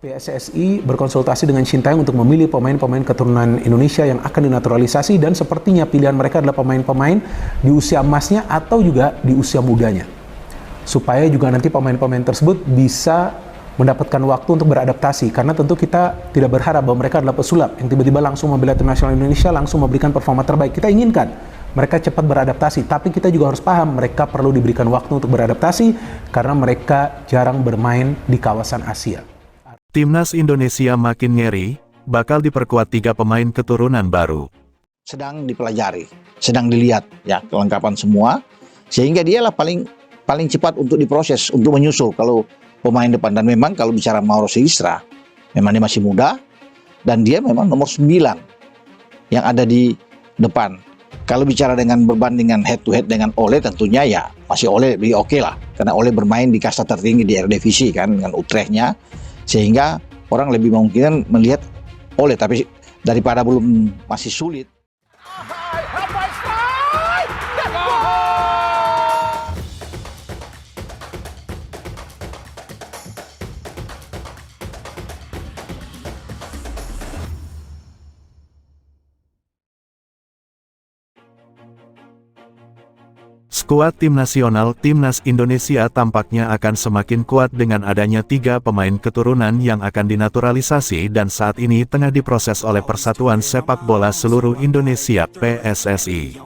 PSSI berkonsultasi dengan Sintayong untuk memilih pemain-pemain keturunan Indonesia yang akan dinaturalisasi dan sepertinya pilihan mereka adalah pemain-pemain di usia emasnya atau juga di usia mudanya. Supaya juga nanti pemain-pemain tersebut bisa mendapatkan waktu untuk beradaptasi, karena tentu kita tidak berharap bahwa mereka adalah pesulap yang tiba-tiba langsung membela tim nasional Indonesia, langsung memberikan performa terbaik. Kita inginkan mereka cepat beradaptasi, tapi kita juga harus paham mereka perlu diberikan waktu untuk beradaptasi karena mereka jarang bermain di kawasan Asia. Timnas Indonesia makin ngeri, bakal diperkuat 3 pemain keturunan baru. Sedang dipelajari, sedang dilihat ya kelengkapan semua, sehingga dialah paling cepat untuk diproses, untuk menyusul kalau pemain depan. Dan memang kalau bicara Mauro Sillistra, memang dia masih muda, dan dia memang nomor 9 yang ada di depan. Kalau bicara dengan berbandingan head to head dengan Ole, tentunya ya masih Ole lebih oke lah, karena Ole bermain di kasta tertinggi di Eredivisie kan, dengan Utrechtnya, sehingga orang lebih memungkinkan melihat Ole, tapi daripada belum masih sulit. Skuad tim nasional Timnas Indonesia tampaknya akan semakin kuat dengan adanya 3 pemain keturunan yang akan dinaturalisasi dan saat ini tengah diproses oleh Persatuan Sepak Bola Seluruh Indonesia (PSSI).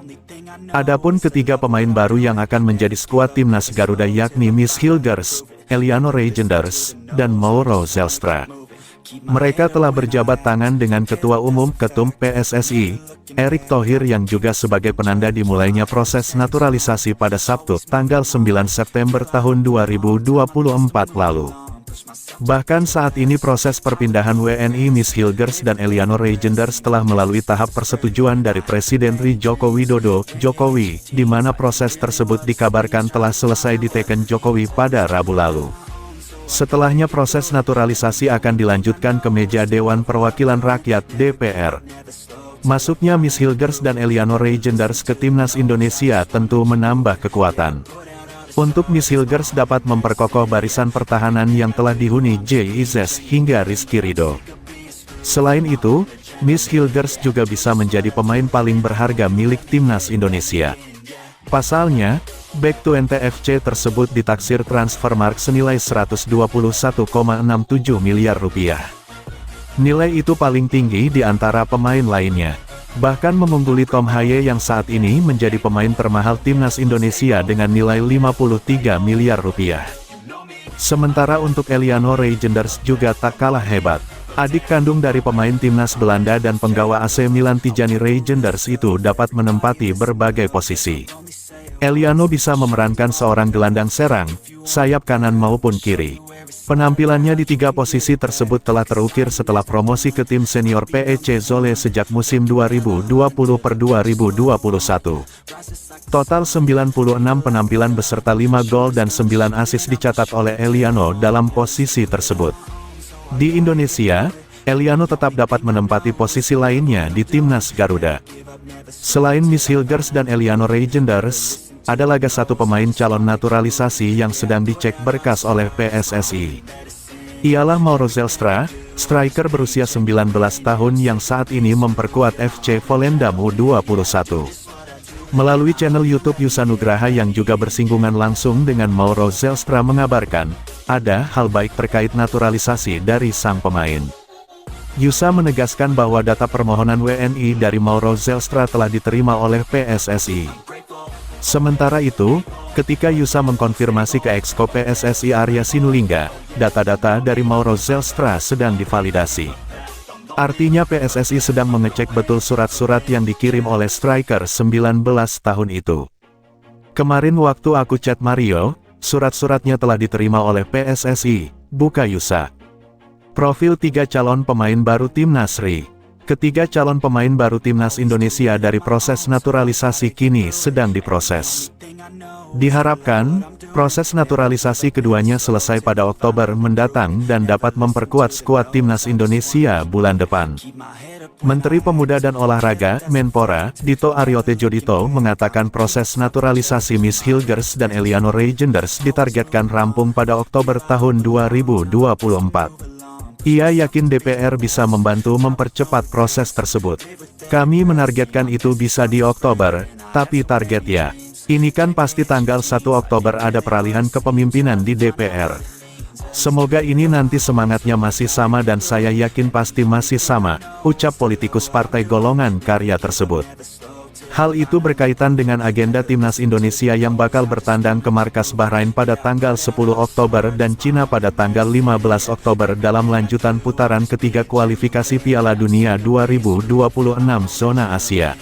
Adapun ketiga pemain baru yang akan menjadi skuad Timnas Garuda yakni Miss Hilgers, Eliano Reijenders, dan Mauro Zelstra. Mereka telah berjabat tangan dengan Ketua Umum Ketum PSSI, Erick Thohir, yang juga sebagai penanda dimulainya proses naturalisasi pada Sabtu, tanggal 9 September tahun 2024 lalu. Bahkan saat ini proses perpindahan WNI Miss Hilgers dan Eliano Reijenders telah melalui tahap persetujuan dari Presiden RI Joko Widodo, Jokowi, di mana proses tersebut dikabarkan telah selesai diteken Jokowi pada Rabu lalu. Setelahnya proses naturalisasi akan dilanjutkan ke meja Dewan Perwakilan Rakyat (DPR). Masuknya Miss Hilgers dan Eliano Reijenders ke Timnas Indonesia tentu menambah kekuatan. Untuk Miss Hilgers dapat memperkokoh barisan pertahanan yang telah dihuni Jay Izes hingga Rizky Ridho. Selain itu, Miss Hilgers juga bisa menjadi pemain paling berharga milik Timnas Indonesia. Pasalnya, bek 20 FC tersebut ditaksir Transfermarkt senilai 121,67 miliar rupiah. Nilai itu paling tinggi di antara pemain lainnya. Bahkan mengungguli Tom Haye yang saat ini menjadi pemain termahal Timnas Indonesia dengan nilai 53 miliar rupiah. Sementara untuk Eliano Reijenders juga tak kalah hebat. Adik kandung dari pemain Timnas Belanda dan penggawa AC Milan Tijani Reijenders itu dapat menempati berbagai posisi. Eliano bisa memerankan seorang gelandang serang, sayap kanan maupun kiri. Penampilannya di 3 posisi tersebut telah terukir setelah promosi ke tim senior PEC Zwolle sejak musim 2020-2021. Total 96 penampilan beserta 5 gol dan 9 assist dicatat oleh Eliano dalam posisi tersebut. Di Indonesia, Eliano tetap dapat menempati posisi lainnya di Timnas Garuda. Selain Miss Hilgers dan Eliano Reijenders, ada lagi 1 pemain calon naturalisasi yang sedang dicek berkas oleh PSSI. Ialah Mauro Zelstra, striker berusia 19 tahun yang saat ini memperkuat FC Volendam U21. Melalui channel YouTube Yusa Nugraha yang juga bersinggungan langsung dengan Mauro Zelstra mengabarkan, ada hal baik terkait naturalisasi dari sang pemain. Yusa menegaskan bahwa data permohonan WNI dari Mauro Zelstra telah diterima oleh PSSI. Sementara itu, ketika Yusa mengkonfirmasi ke Exco PSSI Arya Sinulinga, data-data dari Mauro Zelstra sedang divalidasi. Artinya PSSI sedang mengecek betul surat-surat yang dikirim oleh striker 19 tahun itu. Kemarin waktu aku chat Mario, surat-suratnya telah diterima oleh PSSI, buka Yusa. Profil 3 calon pemain baru Timnas RI. Ketiga calon pemain baru Timnas Indonesia dari proses naturalisasi kini sedang diproses. Diharapkan, proses naturalisasi keduanya selesai pada Oktober mendatang dan dapat memperkuat skuad Timnas Indonesia bulan depan. Menteri Pemuda dan Olahraga, Menpora, Dito Aryo Tejo Dito mengatakan proses naturalisasi Miss Hilgers dan Eliano Reijenders ditargetkan rampung pada Oktober tahun 2024. Ia yakin DPR bisa membantu mempercepat proses tersebut. Kami menargetkan itu bisa di Oktober, tapi target ya. Ini kan pasti tanggal 1 Oktober ada peralihan kepemimpinan di DPR. Semoga ini nanti semangatnya masih sama dan saya yakin pasti masih sama, ucap politikus Partai Golongan Karya tersebut. Hal itu berkaitan dengan agenda Timnas Indonesia yang bakal bertandang ke markas Bahrain pada tanggal 10 Oktober dan Cina pada tanggal 15 Oktober dalam lanjutan putaran ketiga kualifikasi Piala Dunia 2026 zona Asia.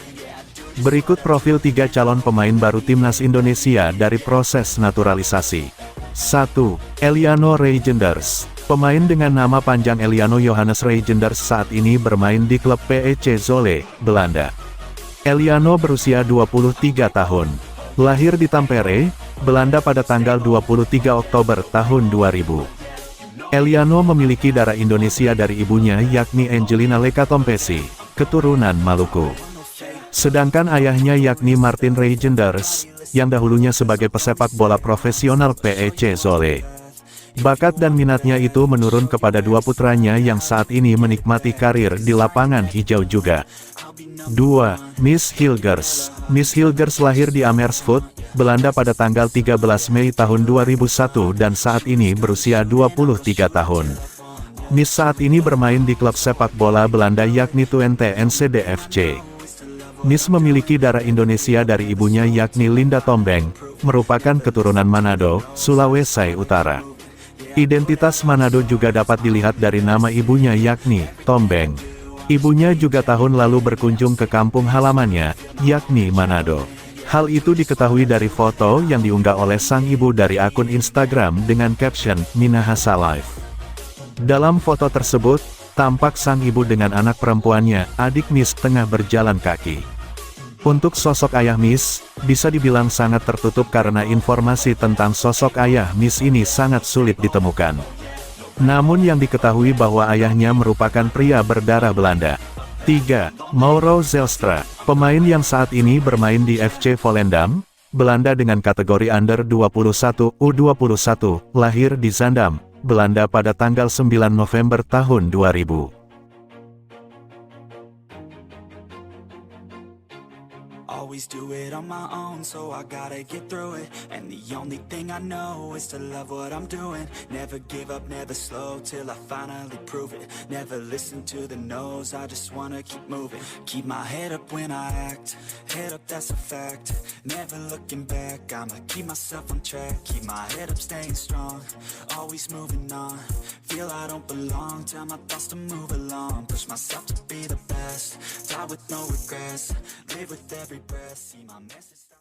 Berikut profil 3 calon pemain baru Timnas Indonesia dari proses naturalisasi. 1. Eliano Reijenders. Pemain dengan nama panjang Eliano Johannes Reijenders saat ini bermain di klub PEC Zwolle, Belanda. Eliano berusia 23 tahun. Lahir di Tampere, Belanda pada tanggal 23 Oktober tahun 2000. Eliano memiliki darah Indonesia dari ibunya yakni Angelina Lekatompesi, keturunan Maluku. Sedangkan ayahnya yakni Martin Reijenders, yang dahulunya sebagai pesepak bola profesional PEC Zwolle. Bakat dan minatnya itu menurun kepada dua putranya yang saat ini menikmati karir di lapangan hijau juga. 2. Miss Hilgers. Miss Hilgers lahir di Amersfoort, Belanda pada tanggal 13 Mei tahun 2001 dan saat ini berusia 23 tahun. Miss saat ini bermain di klub sepak bola Belanda yakni Twente NCDFC. Miss memiliki darah Indonesia dari ibunya yakni Linda Tombeng, merupakan keturunan Manado, Sulawesi Utara. Identitas Manado juga dapat dilihat dari nama ibunya yakni Tombeng. Ibunya juga tahun lalu berkunjung ke kampung halamannya, yakni Manado. Hal itu diketahui dari foto yang diunggah oleh sang ibu dari akun Instagram dengan caption, Minahasa Live. Dalam foto tersebut, tampak sang ibu dengan anak perempuannya, adik Miss tengah berjalan kaki. Untuk sosok ayah Miss, bisa dibilang sangat tertutup karena informasi tentang sosok ayah Miss ini sangat sulit ditemukan. Namun yang diketahui bahwa ayahnya merupakan pria berdarah Belanda. 3. Mauro Zelstra, pemain yang saat ini bermain di FC Volendam, Belanda dengan kategori Under 21 U21, lahir di Zaandam, Belanda pada tanggal 9 November tahun 2000. Always do it on my own, so I gotta get through it. And the only thing I know is to love what I'm doing. Never give up, never slow, till I finally prove it. Never listen to the no's, I just wanna keep moving. Keep my head up when I act, head up that's a fact. Never looking back, I'ma keep myself on track. Keep my head up, staying strong, always moving on. Feel I don't belong, tell my thoughts to move along. Push myself to be the best, die with no regrets. Live with every breath, see my message.